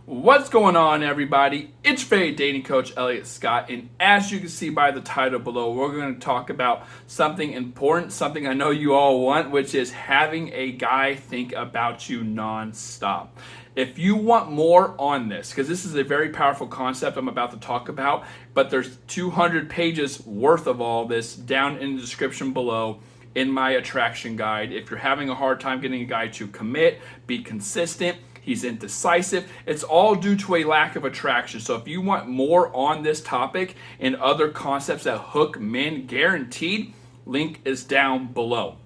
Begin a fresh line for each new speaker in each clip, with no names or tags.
What's going on, everybody? It's Fade Dating Coach Elliot Scott, and as you can see by the title below, we're going to talk about something important, something I know you all want, which is having a guy think about you nonstop. If you want more on this, because this is a very powerful concept I'm about to talk about, but there's 200 pages worth of all this down in the description below in my attraction guide. If you're having a hard time getting a guy to commit, be consistent, he's indecisive, it's all due to a lack of attraction. So if you want more on this topic and other concepts that hook men guaranteed, link is down below.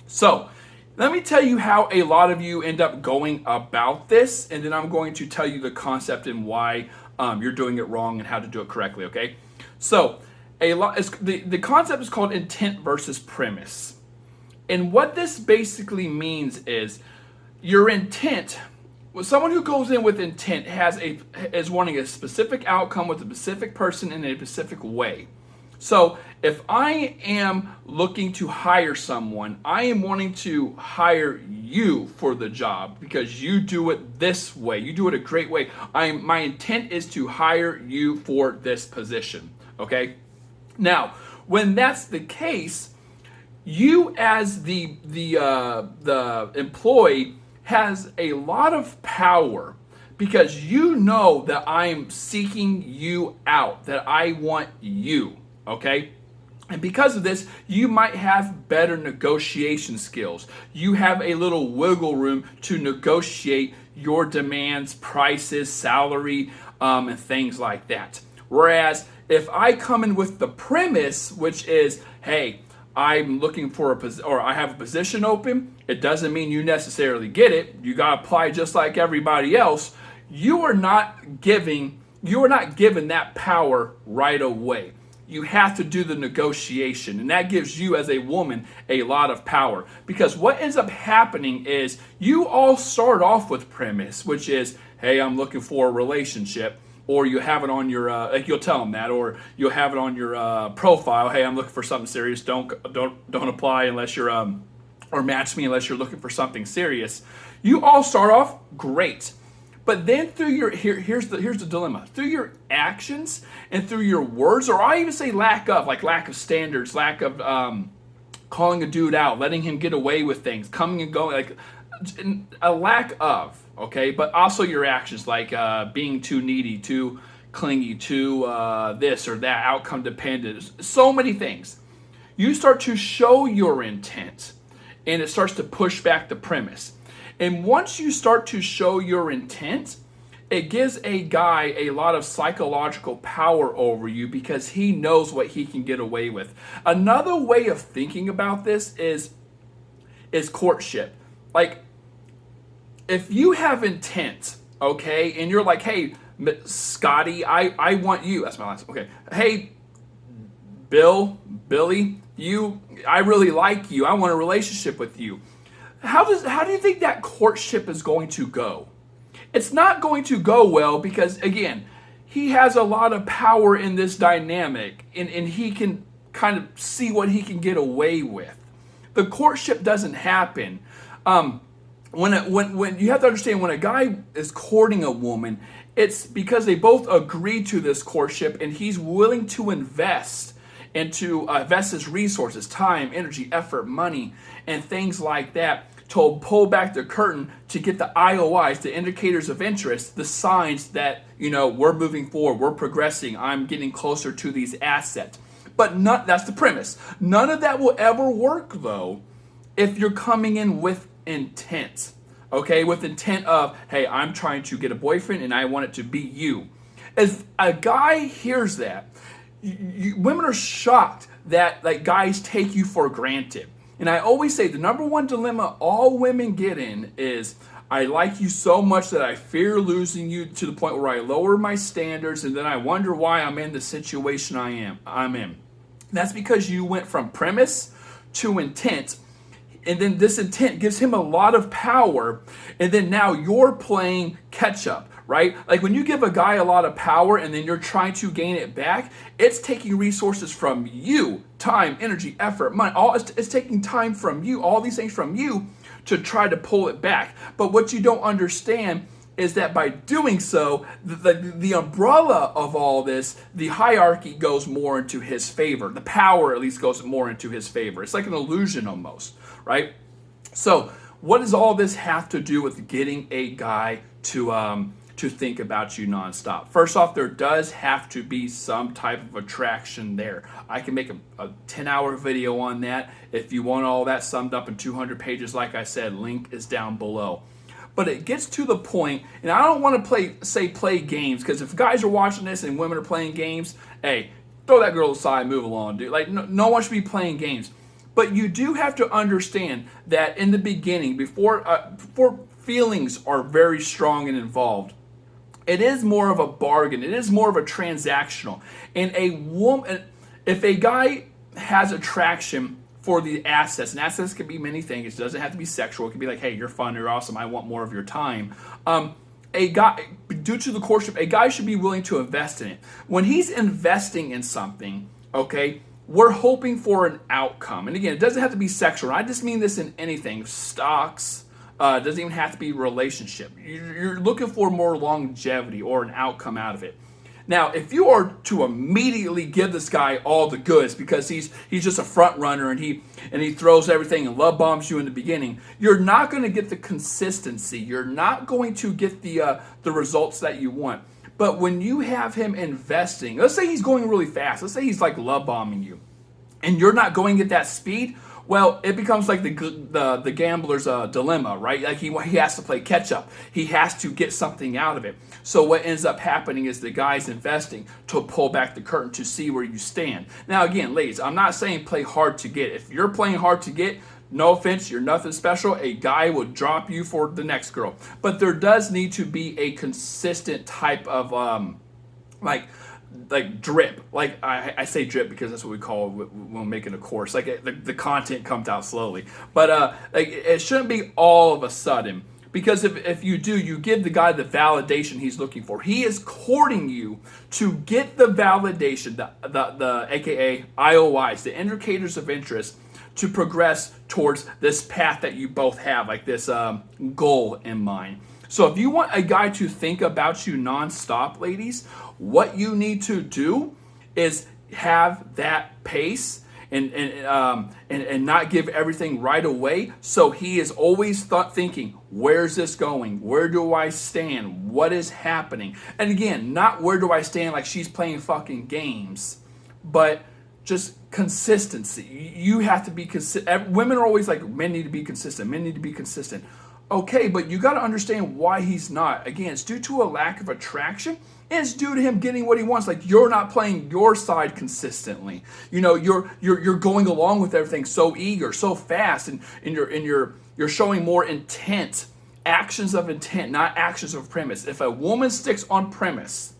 So let me tell you how a lot of you end up going about this, and then I'm going to tell you the concept and why you're doing it wrong and how to do it correctly, okay? So the concept is called intent versus premise. And what this basically means is your intent. Well, someone who goes in with intent is wanting a specific outcome with a specific person in a specific way. So if I am looking to hire someone, I am wanting to hire you for the job because you do it this way. You do it a great way. My intent is to hire you for this position. Okay? Now, when that's the case, you as the employee has a lot of power because you know that I am seeking you out, that I want you, okay? And because of this, you might have better negotiation skills. You have a little wiggle room to negotiate your demands, prices, salary, and things like that. Whereas if I come in with the premise, which is, hey, I'm looking for I have a position open, it doesn't mean you necessarily get it. You got to apply just like everybody else. You are not given that power right away. You have to do the negotiation, and that gives you as a woman a lot of power, because what ends up happening is you all start off with premise, which is, hey, I'm looking for a relationship. Or you have it on your, you'll tell them that, or you'll have it on your profile. Hey, I'm looking for something serious. Don't apply unless you're, or match me unless you're looking for something serious. You all start off great, but then through your here's the dilemma. Through your actions and through your words, or I even say lack of standards, lack of calling a dude out, letting him get away with things, coming and going, like a lack of. Okay, but also your actions, like being too needy, too clingy, too this or that, outcome dependent, so many things. You start to show your intent, and it starts to push back the premise. And once you start to show your intent, it gives a guy a lot of psychological power over you because he knows what he can get away with. Another way of thinking about this is courtship. Like, if you have intent, okay, and you're like, hey, Scotty, I want you. That's my last. Okay. Hey, Billy, I really like you. I want a relationship with you. How do you think that courtship is going to go? It's not going to go well because, again, he has a lot of power in this dynamic, and he can kind of see what he can get away with. The courtship doesn't happen. When you have to understand, when a guy is courting a woman, it's because they both agree to this courtship, and he's willing to invest his resources, time, energy, effort, money, and things like that to pull back the curtain to get the IOIs, the indicators of interest, the signs that, we're moving forward, we're progressing, I'm getting closer to these assets. But that's the premise. None of that will ever work, though, if you're coming in with intent, okay? With intent of, hey, I'm trying to get a boyfriend and I want it to be you. If a guy hears that, women are shocked that guys take you for granted. And I always say the number one dilemma all women get in is, I like you so much that I fear losing you to the point where I lower my standards, and then I wonder why I'm in the situation I'm in. That's because you went from premise to intent. And then this intent gives him a lot of power. And then now you're playing catch up, right? Like when you give a guy a lot of power and then you're trying to gain it back, it's taking resources from you, time, energy, effort, money. It's taking time from you, all these things from you to try to pull it back. But what you don't understand is that by doing so, the umbrella of all this, the hierarchy goes more into his favor. The power at least goes more into his favor. It's like an illusion almost, right? So what does all this have to do with getting a guy to think about you nonstop? First off, there does have to be some type of attraction there. I can make a 10-hour video on that. If you want all that summed up in 200 pages, like I said, link is down below. But it gets to the point, and I don't want to play games, because if guys are watching this and women are playing games, hey, throw that girl aside, move along, dude. Like, no one should be playing games. But you do have to understand that in the beginning, before feelings are very strong and involved, it is more of a bargain. It is more of a transactional. And if a guy has attraction for the assets, and assets can be many things. It doesn't have to be sexual. It can be like, hey, you're fun, you're awesome, I want more of your time. A guy, due to the courtship, a guy should be willing to invest in it. When he's investing in something, okay, we're hoping for an outcome. And again, it doesn't have to be sexual. I just mean this in anything. Stocks, it doesn't even have to be relationship. You're looking for more longevity or an outcome out of it. Now, if you are to immediately give this guy all the goods because he's just a front runner and he throws everything and love bombs you in the beginning, you're not going to get the consistency. You're not going to get the results that you want. But when you have him investing, let's say he's going really fast. Let's say he's like love bombing you, and you're not going at that speed. Well, it becomes like the gambler's dilemma, right? Like he has to play catch up. He has to get something out of it. So what ends up happening is the guy's investing to pull back the curtain to see where you stand. Now, again, ladies, I'm not saying play hard to get. If you're playing hard to get, no offense, you're nothing special. A guy will drop you for the next girl. But there does need to be a consistent type of like drip. Like I say drip because that's what we call it when making a course. Like the content comes out slowly. But like it shouldn't be all of a sudden. Because if you do, you give the guy the validation he's looking for. He is courting you to get the validation, the AKA IOIs, the indicators of interest, to progress towards this path that you both have, like this goal in mind. So if you want a guy to think about you nonstop, ladies, what you need to do is have that pace and not give everything right away. So he is always thinking, where's this going? Where do I stand? What is happening? And again, not where do I stand like she's playing fucking games, but just consistency. You have to be consistent. Women are always like, men need to be consistent. Men need to be consistent. Okay, but you got to understand why he's not. Again, it's due to a lack of attraction. And it's due to him getting what he wants. Like, you're not playing your side consistently. You know, you're going along with everything so eager, so fast, and you're showing more intent, actions of intent, not actions of premise. If a woman sticks on premise,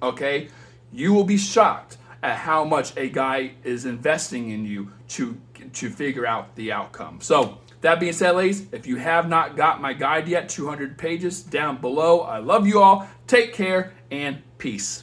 okay, you will be shocked at how much a guy is investing in you to figure out the outcome. So that being said, ladies, if you have not got my guide yet, 200 pages down below. I love you all. Take care and peace.